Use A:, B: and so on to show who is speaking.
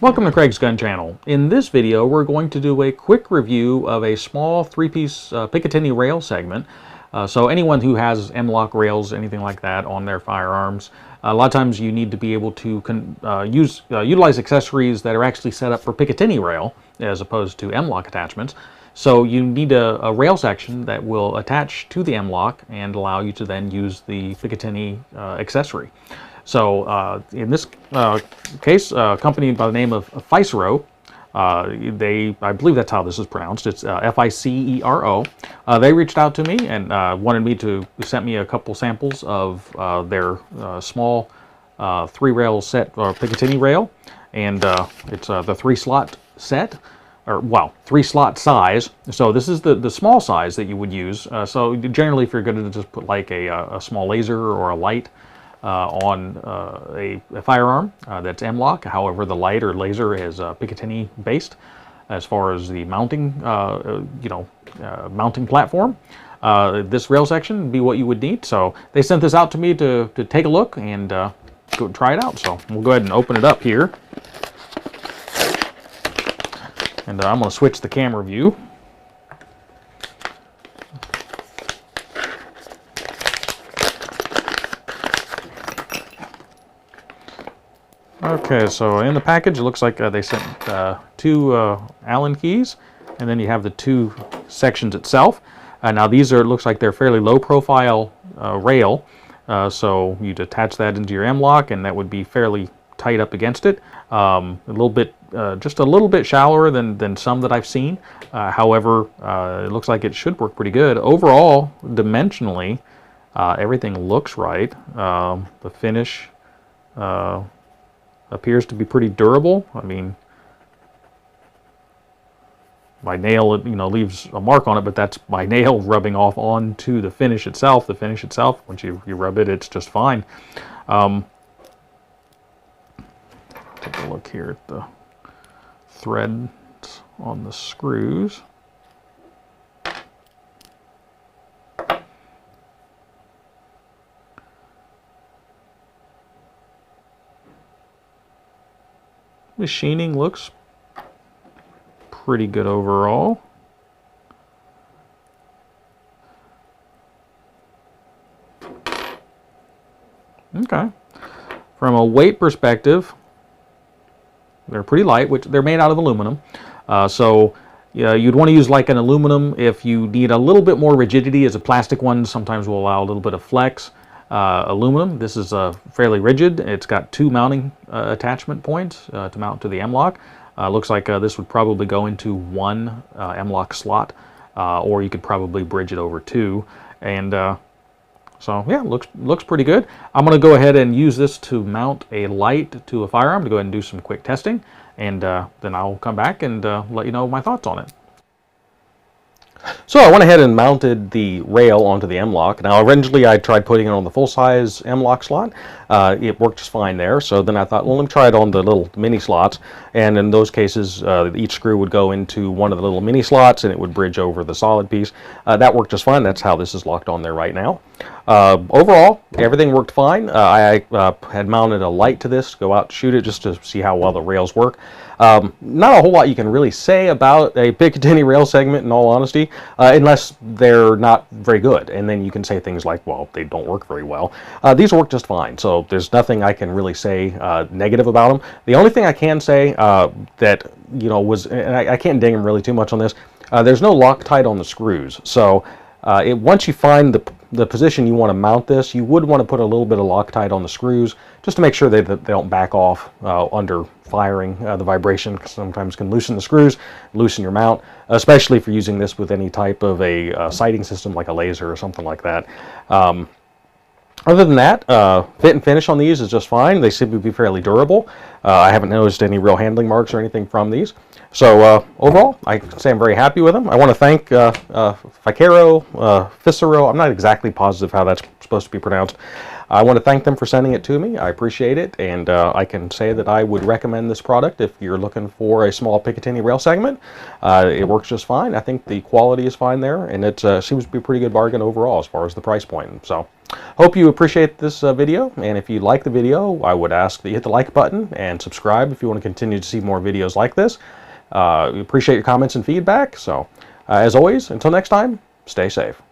A: Welcome to Craig's Gun Channel. In this video we're going to do a quick review of a small three-piece Picatinny rail segment. So anyone who has Mlok rails, anything like that on their firearms, a lot of times you need to be able to utilize accessories that are actually set up for Picatinny rail as opposed to Mlok attachments. So you need a rail section that will attach to the Mlok and allow you to then use the Picatinny accessory. So in this case, a company by the name of Ficero, I believe that's how this is pronounced, it's F-I-C-E-R-O, they reached out to me and wanted me to send me a couple samples of their small three-rail set, or Picatinny rail, and it's the 3-slot set, or well, 3-slot size. So this is the small size that you would use. So generally if you're going to just put like a small laser or a light on a firearm that's Mlok. However, the light or laser is Picatinny based as far as the mounting, mounting platform. This rail section would be what you would need. So they sent this out to me to take a look and go try it out. So we'll go ahead and open it up here. And I'm going to switch the camera view. Okay, so in the package it looks like they sent two Allen keys, and then you have the two sections itself. Now these are, it looks like they're fairly low profile rail, so you'd attach that into your Mlok and that would be fairly tight up against it. A little bit, just a little bit shallower than some that I've seen. However, it looks like it should work pretty good. Overall, dimensionally, everything looks right. The finish appears to be pretty durable. I mean, my nail, leaves a mark on it, but that's my nail rubbing off onto the finish itself. The finish itself, once you rub it, it's just fine. Take a look here at the threads on the screws. Machining looks pretty good overall. Okay. From a weight perspective, they're pretty light, which they're made out of aluminum. So you'd want to use like an aluminum if you need a little bit more rigidity, as a plastic one sometimes will allow a little bit of flex. Aluminum, this is fairly rigid. It's got two mounting attachment points to mount to the Mlok. Looks like this would probably go into one Mlok slot, or you could probably bridge it over two. And so yeah, looks pretty good. I'm going to go ahead and use this to mount a light to a firearm to go ahead and do some quick testing, and then I'll come back and let you know my thoughts on it. So I went ahead and mounted the rail onto the Mlok. Now originally I tried putting it on the full-size Mlok slot. It worked just fine there. So then I thought, well, let me try it on the little mini slots. And in those cases, each screw would go into one of the little mini slots and it would bridge over the solid piece. That worked just fine. That's how this is locked on there right now. Overall, everything worked fine. I had mounted a light to this to go out to shoot it just to see how well the rails work. Not a whole lot you can really say about a Picatinny rail segment, in all honesty, unless they're not very good. And then you can say things like, well, they don't work very well. These work just fine, so there's nothing I can really say negative about them. The only thing I can say that, was, and I can't ding them really too much on this, there's no Loctite on the screws. So once you find the position you want to mount this, you would want to put a little bit of Loctite on the screws just to make sure that they don't back off under firing. The vibration sometimes can loosen the screws, loosen your mount, especially if you're using this with any type of a sighting system like a laser or something like that. Other than that, fit and finish on these is just fine. They seem to be fairly durable. I haven't noticed any real handling marks or anything from these. So overall, I can say I'm very happy with them. I want to thank Ficero, I'm not exactly positive how that's supposed to be pronounced. I want to thank them for sending it to me. I appreciate it, and I can say that I would recommend this product if you're looking for a small Picatinny rail segment. It works just fine. I think the quality is fine there, and it seems to be a pretty good bargain overall as far as the price point. So, hope you appreciate this video, and if you like the video, I would ask that you hit the like button and subscribe if you want to continue to see more videos like this. We appreciate your comments and feedback. So, as always, until next time, stay safe.